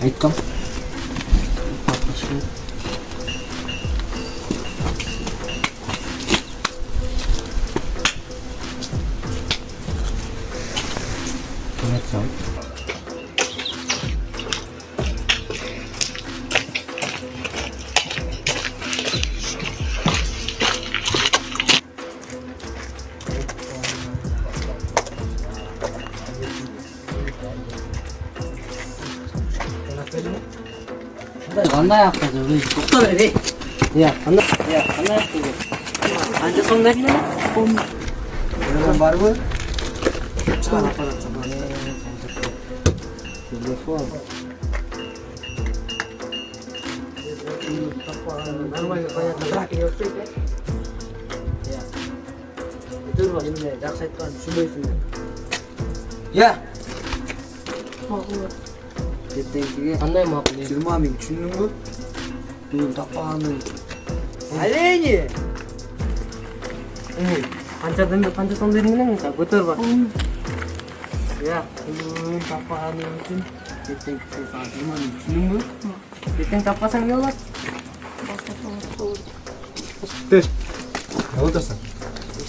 Айткам. Qanday aqdi o'zi? To'xta ber. Ya, qanday? Ya, qanday aqdi? Qancha so'mdagina? Bormi? Chiqar aparat sabani. Telefon. Nормально понятно. Так, не успеет. Ya. Dur bak şimdi жақсы айтқан түсінбейсің. Ya. Мақұл. Ертеңгіге қандай мақұл? 20 000 түсіндің бе? Бүгін таппағаның. Әрине. Қанша сом бердің білемін сен? Көтер бар. Ya, бүгін таппағаның үшін ертеңгіге саған 20 000 түсіндің бе? Ертең таппасаң не болады? Тез. Ne olursun?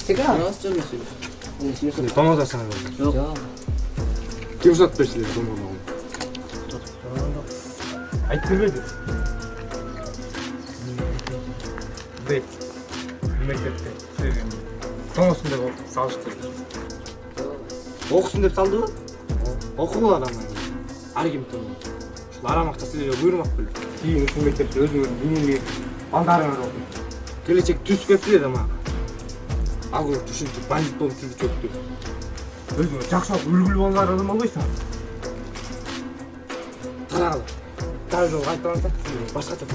Sigara. Nasıl canlısın? Tamam da sana. Yok. Kim uzattı işte tamam. Айтпайды. Бет. Мектепте сөйлеген. Тоңосун деп салышты. Окусын деп салды ба? Окугул адам. Ар ким тоң. Ушул арамакта силерге буйрмак беле. Кийин ушул мектепте өзүңөр динини балдарыңар окуйт. Келечек түз кетти да мага. Агыл түшүнчү бандит болуп жүрүп чөктү. Өзүңөр жакшылап үлгүлүү болгон адам болбойсуң. Тарагыл. Дал жол кайтып алсак, башкача